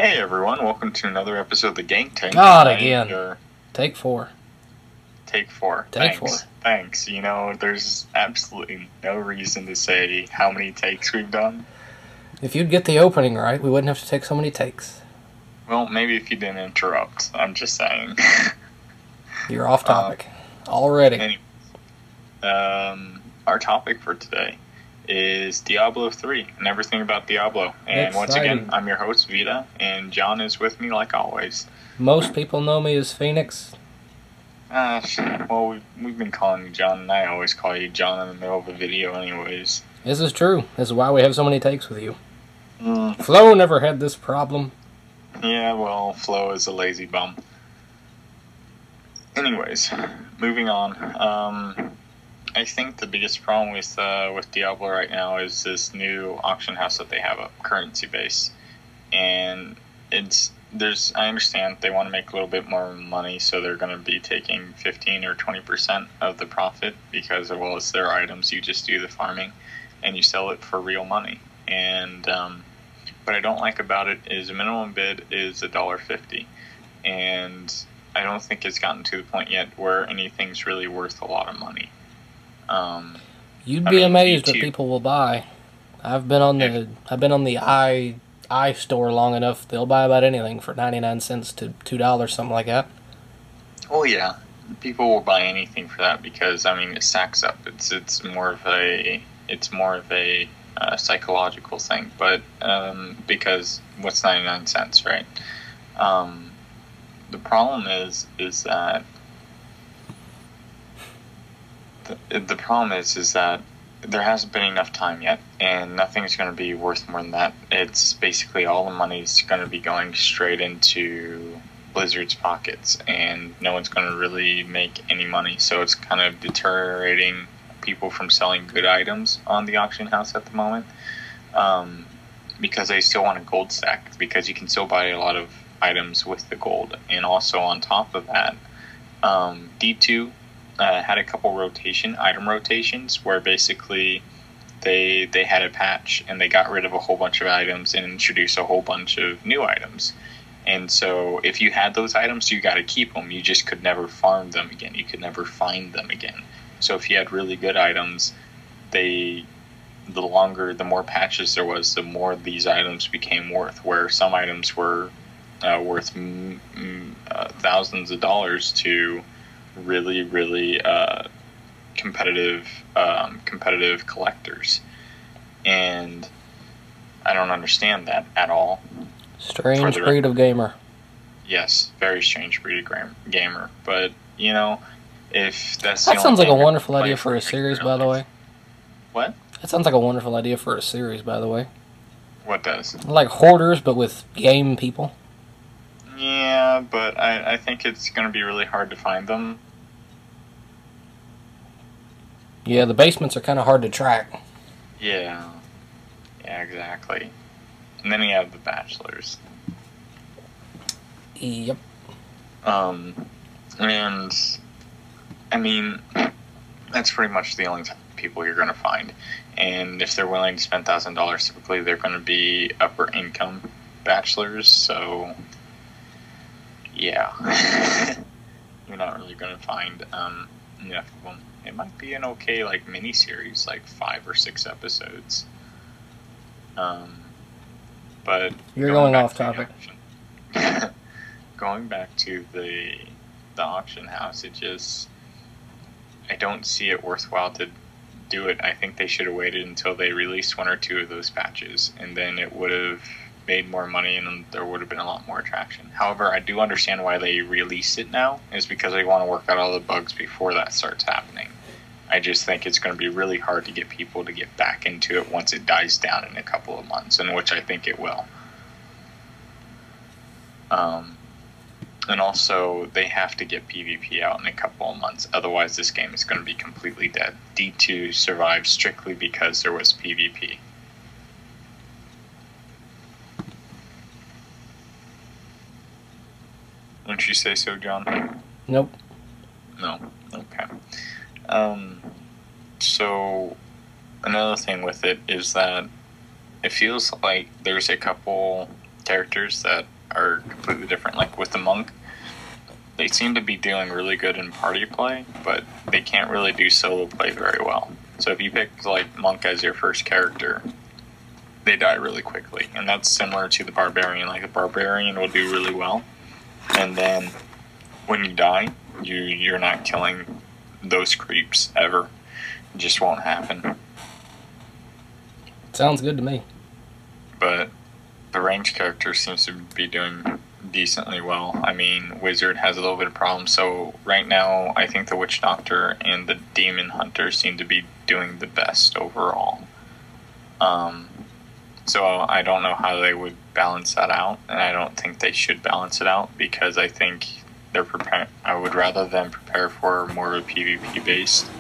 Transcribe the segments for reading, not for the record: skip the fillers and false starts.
Hey everyone, welcome to another episode of the GankTank. God, again. Take 4. Take 4. Take Thanks. 4. Thanks. You know, there's absolutely no reason to say how many takes we've done. If you'd get the opening right, we wouldn't have to take so many takes. Well, maybe if you didn't interrupt. I'm just saying. You're off topic. Already. Anyway, our topic for today is Diablo 3 and everything about Diablo. And once again, I'm your host, Vita, and John is with me like always. Most people know me as Phoenix. Well, we've been calling you John, and I always call you John in the middle of a video anyways. This is true. This is why we have so many takes with you. Flo never had this problem. Yeah, well, Flo is a lazy bum. Anyways, moving on. I think the biggest problem with Diablo right now is this new auction house that they have up, currency based, and I understand they want to make a little bit more money, so they're going to be taking 15 or 20% of the profit because, well, it's their items. You just do the farming, and you sell it for real money. And what I don't like about it is the minimum bid is $1.50, and I don't think it's gotten to the point yet where anything's really worth a lot of money. You'd be amazed what people will buy. I've been on the iStore long enough. They'll buy about anything for 99 cents to $2, something like that. Oh yeah, people will buy anything for that because it stacks up. It's more of a psychological thing, but because what's 99 cents, right? The problem is that. The problem is that there hasn't been enough time yet, and nothing's going to be worth more than that. It's basically all the money's going to be going straight into Blizzard's pockets, and no one's going to really make any money. So it's kind of deteriorating people from selling good items on the auction house at the moment, because they still want a gold stack, because you can still buy a lot of items with the gold. And also on top of that, D2 had a couple item rotations where basically they had a patch and they got rid of a whole bunch of items and introduced a whole bunch of new items. And so if you had those items, you got to keep them. You just could never farm them again. You could never find them again. So if you had really good items, the more patches there was, the more these items became worth, where some items were worth thousands of dollars to really, really competitive collectors. And I don't understand that at all. Strange breed of gamer. Yes, very strange breed of gamer. But, if that's that sounds like a wonderful idea for a series, by the way. What? That sounds like a wonderful idea for a series, by the way. What does? Like hoarders, but with game people. Yeah, but I think it's going to be really hard to find them. Yeah, the basements are kind of hard to track. Yeah, exactly. And then you have the bachelors. Yep. And that's pretty much the only type of people you're going to find. And if they're willing to spend $1,000, typically they're going to be upper income bachelors. So yeah, you're not really going to find enough of them. It might be an okay mini series, 5 or 6 episodes. But you're going off topic. Going back to the auction house, I don't see it worthwhile to do it. I think they should have waited until they released 1 or 2 of those patches, and then it would have made more money and there would have been a lot more attraction. However, I do understand why they release it now, is because they want to work out all the bugs before that starts happening. I just think it's going to be really hard to get people to get back into it once it dies down in a couple of months, and which I think it will. And also, they have to get PvP out in a couple of months, otherwise this game is going to be completely dead. D2 survived strictly because there was PvP. Wouldn't you say so, John? Nope. No? Okay. So, another thing with it is that it feels like there's a couple characters that are completely different. Like with the monk, they seem to be doing really good in party play, but they can't really do solo play very well. So if you pick like monk as your first character, they die really quickly, and that's similar to the barbarian. Like the barbarian will do really well, and then when you die, you're not killing those creeps ever. It just won't happen. Sounds good to me. But the ranged character seems to be doing decently well. I mean, wizard has a little bit of problems. So right now, I think the witch doctor and the demon hunter seem to be doing the best overall. So I don't know how they would balance that out, and I don't think they should balance it out, because I think they're preparing. I would rather them prepare for more of a PvP based,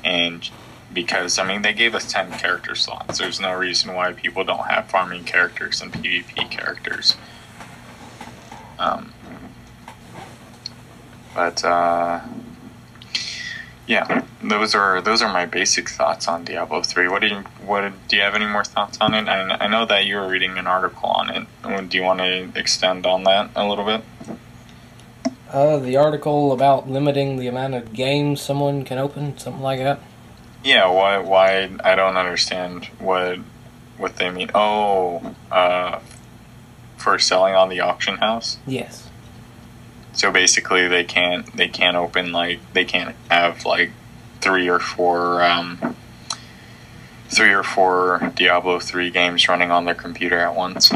and because I mean they gave us 10 character slots. There's no reason why people don't have farming characters and PvP characters. Yeah, those are my basic thoughts on Diablo 3. Do you have any more thoughts on it? I know that you were reading an article on it. Do you want to extend on that a little bit? The article about limiting the amount of games someone can open, something like that. Yeah, why I don't understand what they mean. Oh, for selling on the auction house? Yes. So basically, they can't open they can't have like three or four Diablo 3 games running on their computer at once.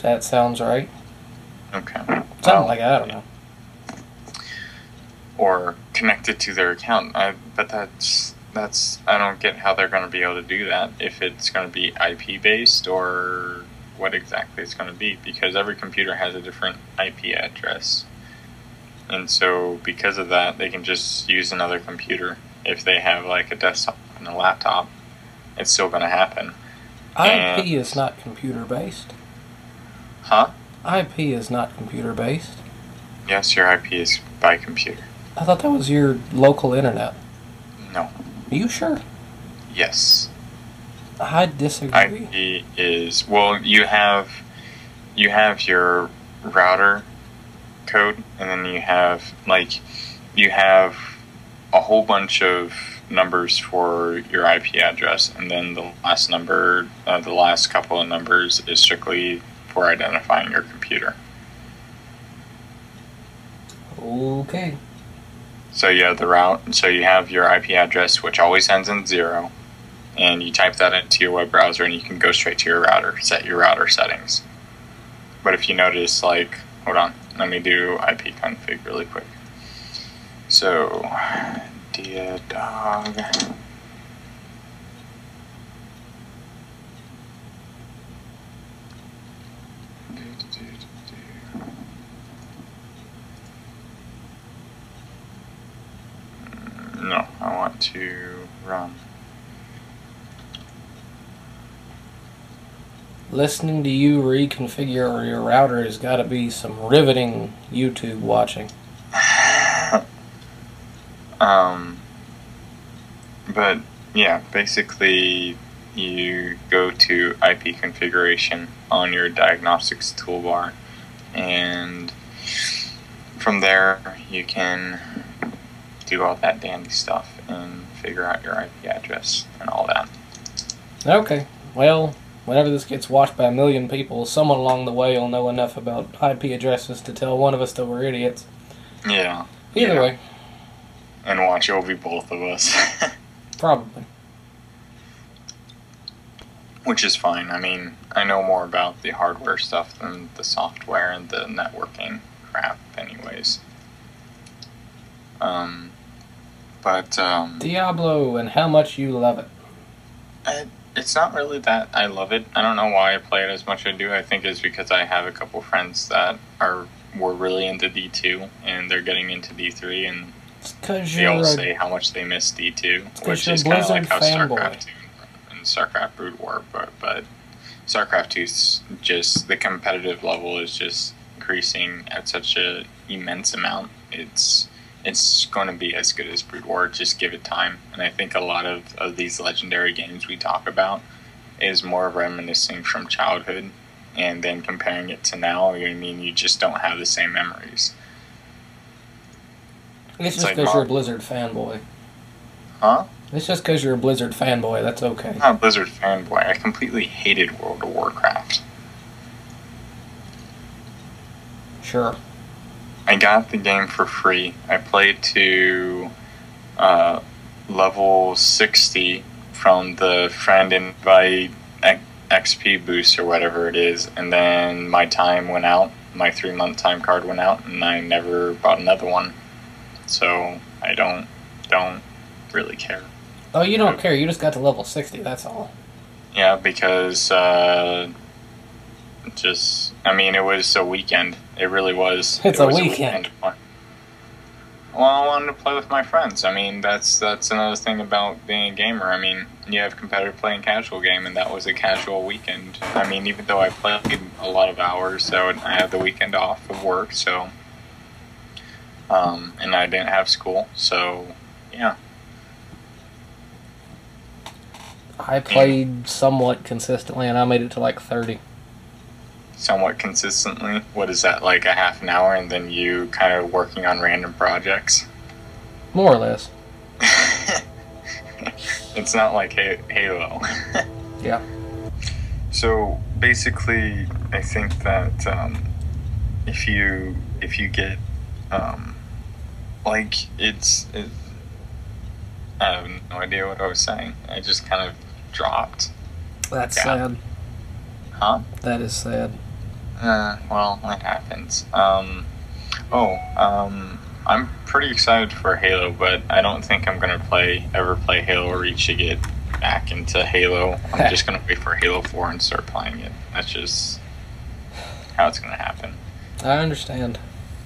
That sounds right. Okay. Something like that, I don't know. Or connected to their account. But that's I don't get how they're going to be able to do that if it's going to be IP based or what exactly it's going to be, because every computer has a different IP address, and so because of that they can just use another computer. If they have like a desktop and a laptop, it's still going to happen. IP is not computer based. Huh? IP is not computer based. Yes, your IP is by computer. I thought that was your local internet. No. Are you sure? Yes. I disagree. IP is, well, you have your router code, and then you have a whole bunch of numbers for your IP address, and then the last number, the last couple of numbers is strictly for identifying your computer. Okay. So yeah, so you have your IP address, which always ends in 0. And you type that into your web browser, and you can go straight to your router, set your router settings. But if you notice, like, hold on, let me do IP config really quick. So, Diadog. No, I want to run. Listening to you reconfigure your router has got to be some riveting YouTube watching. But yeah, basically you go to IP configuration on your diagnostics toolbar, and from there you can do all that dandy stuff and figure out your IP address and all that. Okay, well, whenever this gets watched by 1 million people, someone along the way will know enough about IP addresses to tell one of us that we're idiots. Yeah. Either way. And watch, it'll be both of us. Probably. Which is fine. I mean, I know more about the hardware stuff than the software and the networking crap anyways. Diablo and how much you love it. It's not really that I love it. I don't know why I play it as much as I do. I think it's because I have a couple friends that were really into D2, and they're getting into D3, and they all say how much they miss D2, which is kind of like how StarCraft 2 and StarCraft Brood War, but StarCraft 2's just, the competitive level is just increasing at such an immense amount. It's going to be as good as Brood War, just give it time. And I think a lot of these legendary games we talk about is more reminiscing from childhood, and then comparing it to now, I mean, you just don't have the same memories. It's just because you're a Blizzard fanboy. Huh? It's just because you're a Blizzard fanboy. That's okay. I'm not a Blizzard fanboy. I completely hated World of Warcraft. Sure. I got the game for free. I played to level 60 from the friend invite XP boost or whatever it is, and then my time went out. My 3-month time card went out, and I never bought another one. So I don't really care. Oh, you don't care. You just got to level 60. That's all. Yeah, because it was a weekend. It really was. It's a weekend. Well, I wanted to play with my friends. I mean, that's another thing about being a gamer. I mean, you have competitive play and casual game, and that was a casual weekend. I mean, even though I played a lot of hours, so I had the weekend off of work, so and I didn't have school, so yeah. I played somewhat consistently, and I made it to like 30. Somewhat consistently? What is that, like a half an hour, and then you kind of working on random projects? More or less. It's not like Halo. Yeah. So basically, I think that if you get I have no idea what I was saying. I just kind of dropped. That's sad. Huh? That is sad. Well, that happens. I'm pretty excited for Halo, but I don't think I'm gonna ever play Halo or reach to get back into Halo. I'm just gonna wait for Halo 4 and start playing it. That's just how it's gonna happen. I understand.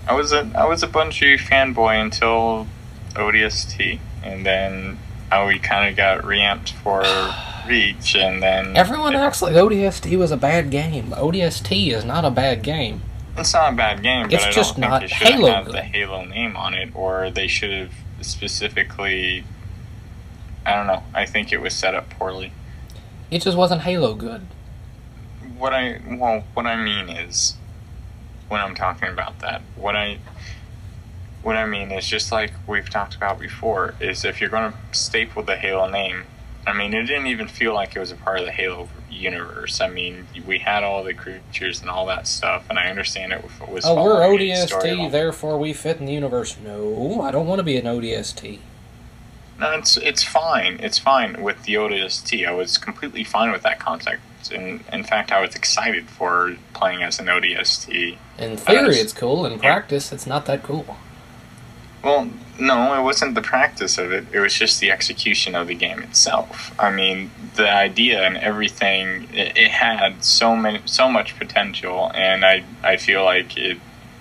I was a Bungie fanboy until ODST, and then we kind of got reamped for Reach, and then everyone acts like ODST was a bad game. ODST is not a bad game. It's not a bad game, but it's I don't just think not they should Halo have good. the Halo name on it, or they should have specifically. I don't know. I think it was set up poorly. It just wasn't Halo good. What I mean is, when I'm talking about that, what I mean is just like we've talked about before, is if you're going to staple the Halo name, I mean, it didn't even feel like it was a part of the Halo universe. I mean, we had all the creatures and all that stuff, and I understand it was. Oh, we're ODST, therefore we fit in the universe. No, I don't want to be an ODST. No, it's fine. It's fine with the ODST. I was completely fine with that concept. In fact, I was excited for playing as an ODST. In theory, it's cool. In practice, it's not that cool. Well, no, it wasn't the practice of it. It was just the execution of the game itself. I mean, the idea and everything, it had so much potential, and I feel like it.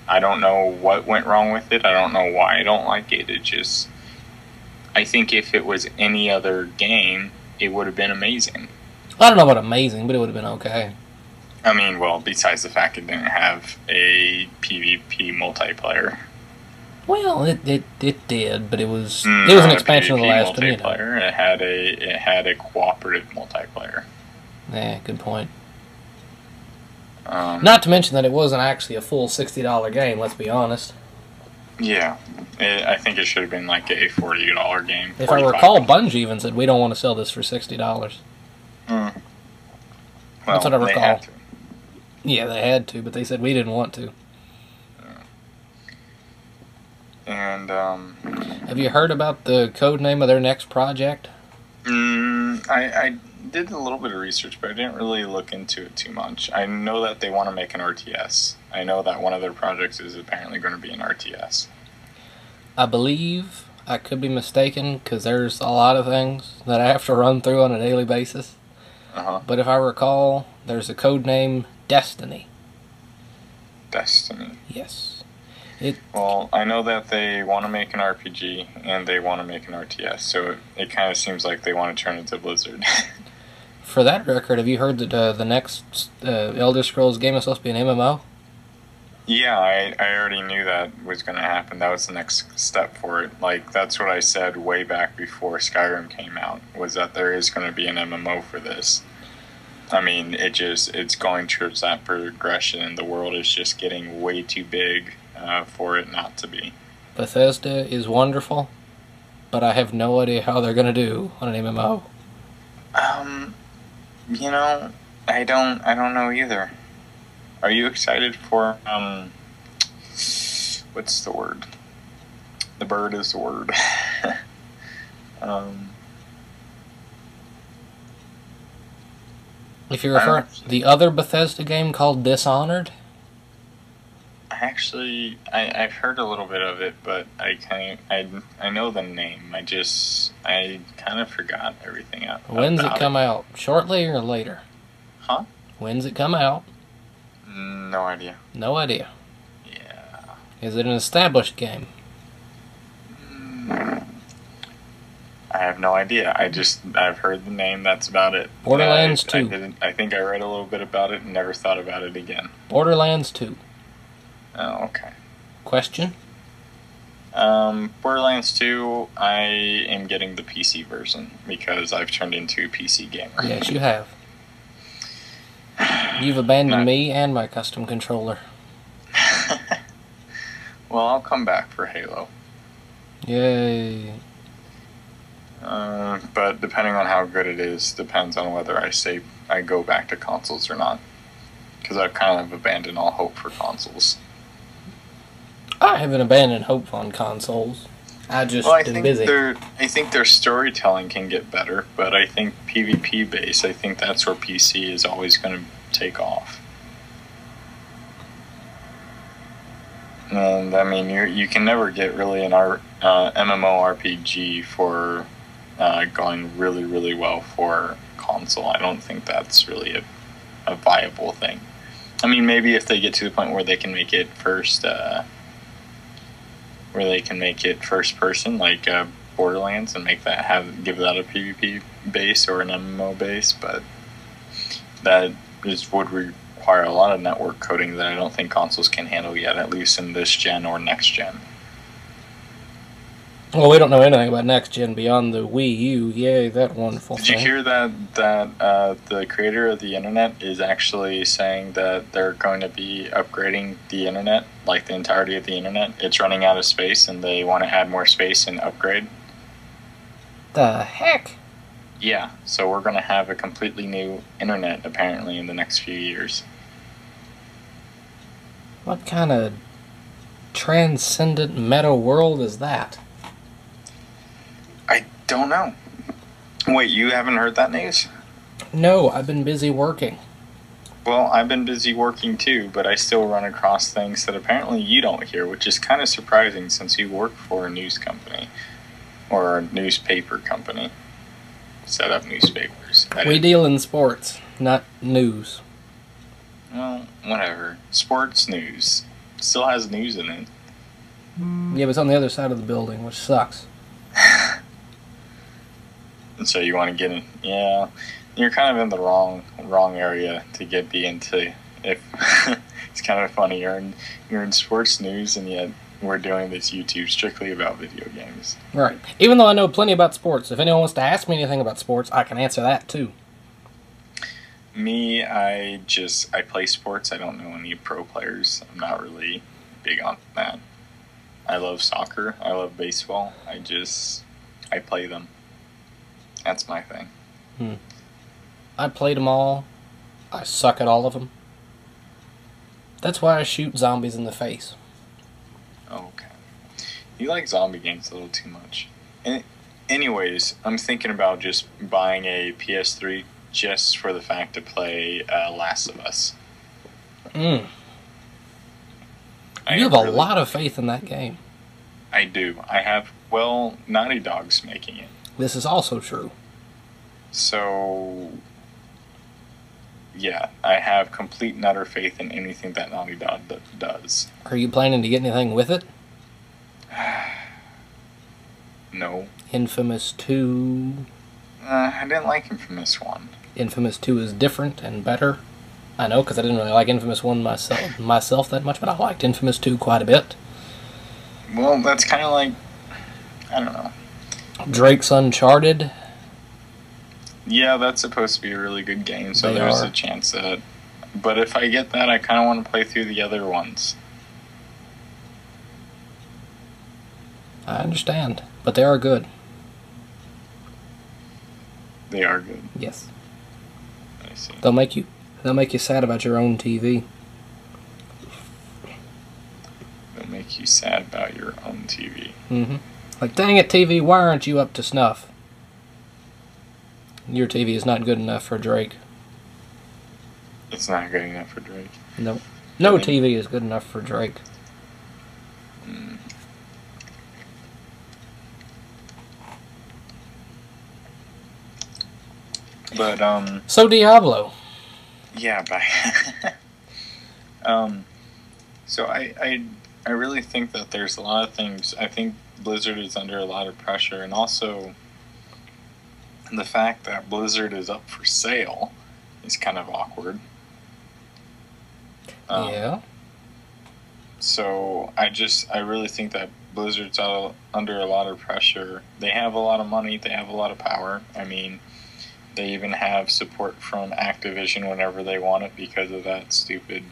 I don't know what went wrong with it. I don't know why I don't like it. It just, I think if it was any other game, it would have been amazing. I don't know about amazing, but it would have been okay. I mean, well, besides the fact it didn't have a PvP multiplayer. Well, it did, but it was an expansion of the last multiplayer. It had a cooperative multiplayer. Yeah, good point. Not to mention that it wasn't actually a full $60 game. Let's be honest. Yeah, I think it should have been like a $40 game. If I recall, Bungie even said we don't want to sell this for $60. Well, that's what I recall. They had to. Yeah, they had to, but they said we didn't want to. And have you heard about the code name of their next project? I did a little bit of research, but I didn't really look into it too much. I know that they want to make an RTS. I know that one of their projects is apparently going to be an RTS. I believe, I could be mistaken, because there's a lot of things that I have to run through on a daily basis. But if I recall, there's a code name Destiny. Destiny. Yes. Well, I know that they want to make an RPG and they want to make an RTS, so it kind of seems like they want to turn into Blizzard. For that record, have you heard that the next Elder Scrolls game is supposed to be an MMO? Yeah, I already knew that was going to happen. That was the next step for it. Like, that's what I said way back before Skyrim came out, was that there is going to be an MMO for this. I mean, it's going towards that progression, and the world is just getting way too big for it not to be. Bethesda is wonderful, but I have no idea how they're gonna do on an MMO. You know, I don't know either. Are you excited for what's the word? The bird is the word. If you're referring the other Bethesda game called Dishonored? Actually, I've heard a little bit of it, but I know the name. I kind of forgot everything out. When's it come out? Shortly or later? Huh? When's it come out? No idea. No idea. Yeah. Is it an established game? I have no idea. I've heard the name. That's about it. Borderlands 2. I think I read a little bit about it and never thought about it again. Borderlands 2. Oh, okay. Question? Borderlands 2, I am getting the PC version because I've turned into a PC gamer. Yes, you have. You've abandoned me and my custom controller. Well, I'll come back for Halo. Yay. But depending on how good it is, depends on whether I go back to consoles or not. Because I've kind of abandoned all hope for consoles. I haven't abandoned hope on consoles. I been busy. I think their storytelling can get better, but I think PvP base, I think that's where PC is always going to take off. And I mean, you can never get really an MMORPG for going really, really well for console. I don't think that's really a viable thing. I mean, maybe if they get to the point where they can make it first person, like Borderlands, and give that a PvP base or an MMO base, but that would require a lot of network coding that I don't think consoles can handle yet, at least in this gen or next gen. Well, we don't know anything about next gen beyond the Wii U. Yay, that wonderful thing. Did you hear that the creator of the internet is actually saying that they're going to be upgrading the internet, like the entirety of the internet? It's running out of space, and they want to add more space and upgrade. The heck? Yeah, so we're going to have a completely new internet, apparently, in the next few years. What kind of transcendent meta world is that? I don't know. Wait, you haven't heard that news? No, I've been busy working. Well, I've been busy working too, but I still run across things that apparently you don't hear, which is kind of surprising since you work for a news company or a newspaper company. Set up newspapers. We deal in sports, not news. Well, whatever. Sports news. Still has news in it. Yeah, but it's on the other side of the building, which sucks. And so you want to get in. Yeah, you're kind of in the wrong area to be into. If it's kind of funny, you're in sports news, and yet we're doing this YouTube strictly about video games. Right. Even though I know plenty about sports, if anyone wants to ask me anything about sports, I can answer that too. Me, I play sports. I don't know any pro players. I'm not really big on that. I love soccer. I love baseball. I play them. That's my thing. I played them all. I suck at all of them. That's why I shoot zombies in the face. Okay. You like zombie games a little too much. Anyways, I'm thinking about just buying a PS3 just for the fact to play Last of Us. You have a lot of faith in that game. I do. I have, Naughty Dog's making it. This is also true. So, yeah, I have complete and utter faith in anything that Naughty Dog does. Are you planning to get anything with it? No. Infamous 2? I didn't like Infamous 1. Infamous 2 is different and better. I know, because I didn't really like Infamous 1 myself that much, but I liked Infamous 2 quite a bit. Well, that's kind of like, I don't know. Drake's Uncharted? Yeah, that's supposed to be a really good game, so They there's are. a chance that... But if I get that, I kind of want to play through the other ones. I understand, but they are good. They are good. Yes. I see. They'll make you sad about your own TV. They'll make you sad about your own TV. Mm-hmm. Like, dang it, TV, why aren't you up to snuff? Your TV is not good enough for Drake. It's not good enough for Drake. No. No TV is good enough for Drake. Mm. But, So Diablo. Yeah, bye. So I really think that there's a lot of things. I think Blizzard is under a lot of pressure, and also the fact that Blizzard is up for sale is kind of awkward. Yeah. So I really think that Blizzard's under a lot of pressure. They have a lot of money. They have a lot of power. I mean, they even have support from Activision whenever they want it because of that stupid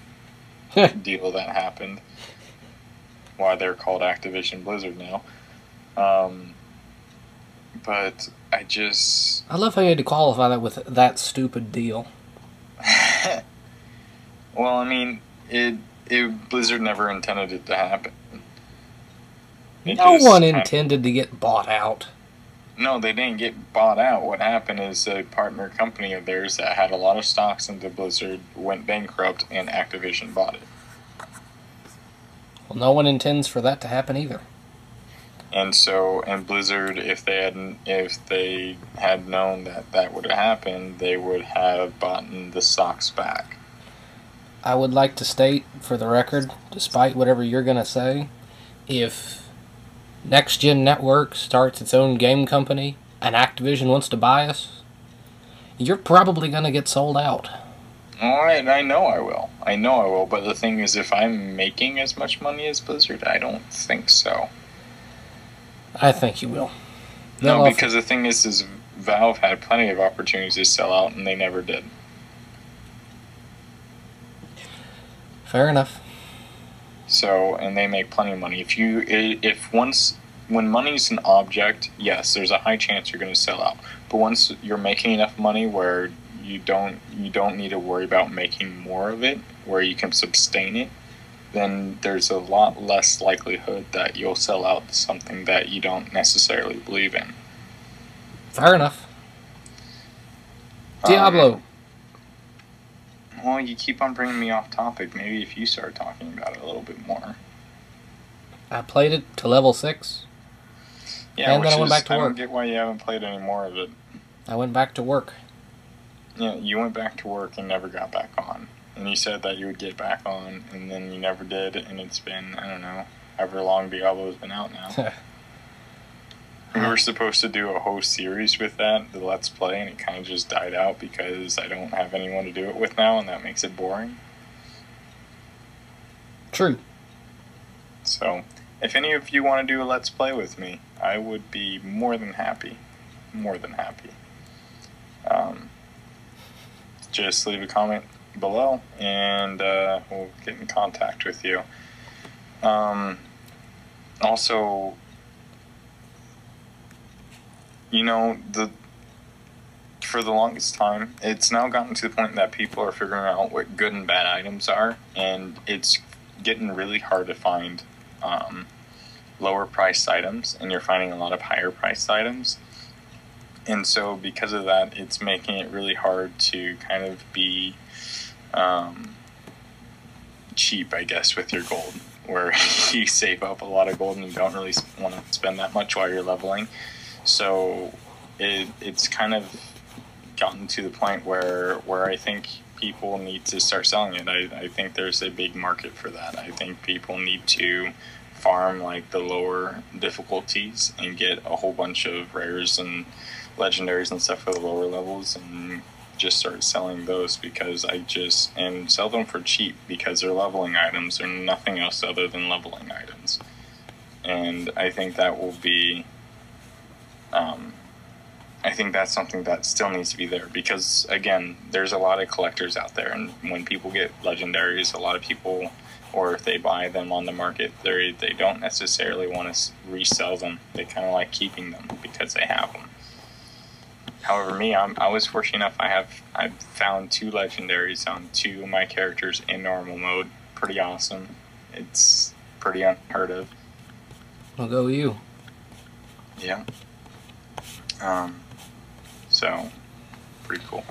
deal that happened. Why they're called Activision Blizzard now. But I love how you had to qualify that with that stupid deal. Well, I mean, Blizzard never intended it to happen. No one intended to get bought out. No, they didn't get bought out. What happened is a partner company of theirs that had a lot of stocks into Blizzard went bankrupt, and Activision bought it. Well, no one intends for that to happen either. And Blizzard, if they had known that would have happened, they would have bought the stocks back. I would like to state, for the record, despite whatever you're going to say, if Next Gen Network starts its own game company and Activision wants to buy us, you're probably going to get sold out. Alright, I know I will. But the thing is, if I'm making as much money as Blizzard, I don't think so. I think you will. No, because the thing is Valve had plenty of opportunities to sell out, and they never did. Fair enough. So, and they make plenty of money. When money's an object, yes, there's a high chance you're going to sell out. But once you're making enough money where you don't need to worry about making more of it, where you can sustain it, then there's a lot less likelihood that you'll sell out to something that you don't necessarily believe in. Fair enough. Diablo. Well, you keep on bringing me off topic. Maybe if you start talking about it a little bit more. I played it to level 6. Yeah, and then I went back to work. I don't get why you haven't played any more of it. I went back to work. Yeah, you went back to work and never got back on. And you said that you would get back on, and then you never did, and it's been, I don't know, however long Diablo's been out now. We were supposed to do a whole series with that, the Let's Play, and it kind of just died out because I don't have anyone to do it with now, and that makes it boring. True. So, if any of you want to do a Let's Play with me, I would be more than happy. More than happy. Just leave a comment below, and we'll get in contact with you. Also, you know, for the longest time, it's now gotten to the point that people are figuring out what good and bad items are, and it's getting really hard to find lower priced items, and you're finding a lot of higher priced items. And so because of that, it's making it really hard to kind of be cheap, I guess, with your gold, where you save up a lot of gold and you don't really want to spend that much while you're leveling. So it's kind of gotten to the point where I think people need to start selling it. I think there's a big market for that. I think people need to farm like the lower difficulties and get a whole bunch of rares and legendaries and stuff for the lower levels and just start selling those and sell them for cheap because they're leveling items. They're nothing else other than leveling items. And I think that will be I think that's something that still needs to be there because, again, there's a lot of collectors out there, and when people get legendaries, a lot of people, or if they buy them on the market, they don't necessarily want to resell them. They kind of like keeping them because they have them. However, me, I was fortunate enough. I've found 2 legendaries on 2 of my characters in normal mode. Pretty awesome. It's pretty unheard of. Well, go you. Yeah. So, pretty cool.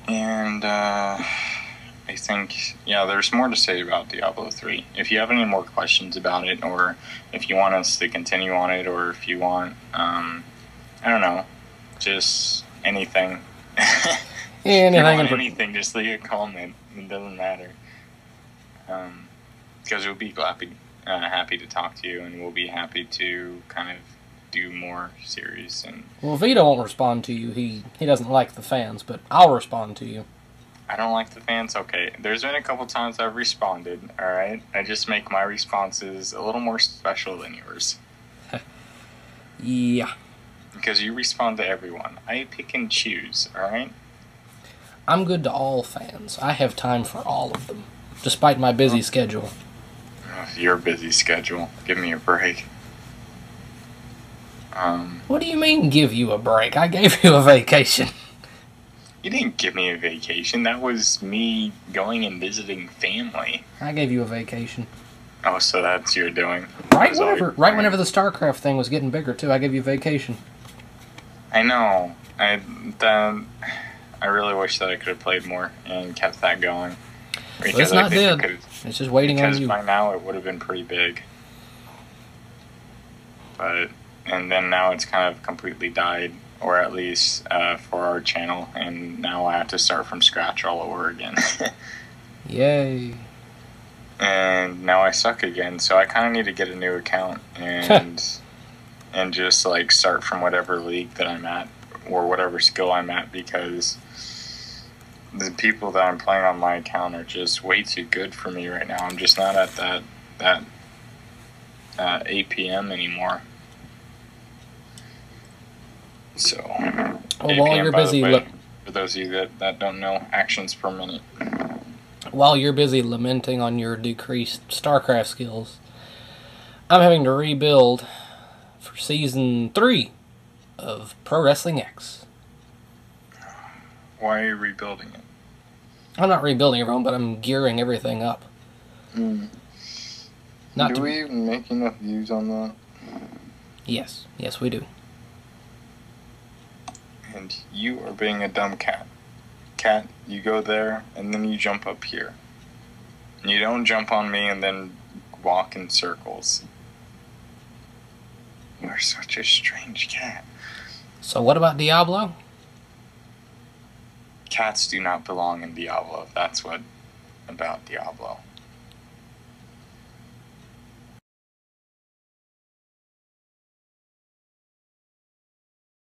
And, I think, yeah, there's more to say about Diablo 3. If you have any more questions about it, or if you want us to continue on it, or if you want, I don't know, just anything. Anything, just leave a comment. It doesn't matter. Because we'll be happy to talk to you, and we'll be happy to kind of do more series. And well, Vita won't respond to you. He doesn't like the fans, but I'll respond to you. I don't like the fans? Okay. There's been a couple times I've responded, alright? I just make my responses a little more special than yours. Yeah. Because you respond to everyone. I pick and choose, alright? I'm good to all fans. I have time for all of them, despite my busy schedule. Your busy schedule. Give me a break. What do you mean, give you a break? I gave you a vacation. You didn't give me a vacation. That was me going and visiting family. I gave you a vacation. Oh, so that's your doing. Right whenever the StarCraft thing was getting bigger, too, I gave you a vacation. I know. I really wish that I could have played more and kept that going. Well, it's not dead. It's just waiting on you. Because by now it would have been pretty big. And then now it's kind of completely died, or at least for our channel, and now I have to start from scratch all over again. Yay. And now I suck again, so I kind of need to get a new account and just like start from whatever league that I'm at, or whatever skill I'm at, because the people that I'm playing on my account are just way too good for me right now. I'm just not at that 8 p.m. anymore. So, well, while you're busy, for those of you that don't know, actions per minute. While you're busy lamenting on your decreased StarCraft skills, I'm having to rebuild for Season 3 of Pro Wrestling X. Why are you rebuilding it? I'm not rebuilding everyone, but I'm gearing everything up. Do we even make enough views on that? Yes, we do. And you are being a dumb cat. Cat, you go there, and then you jump up here. And you don't jump on me and then walk in circles. You're such a strange cat. So what about Diablo? Cats do not belong in Diablo. That's what about Diablo.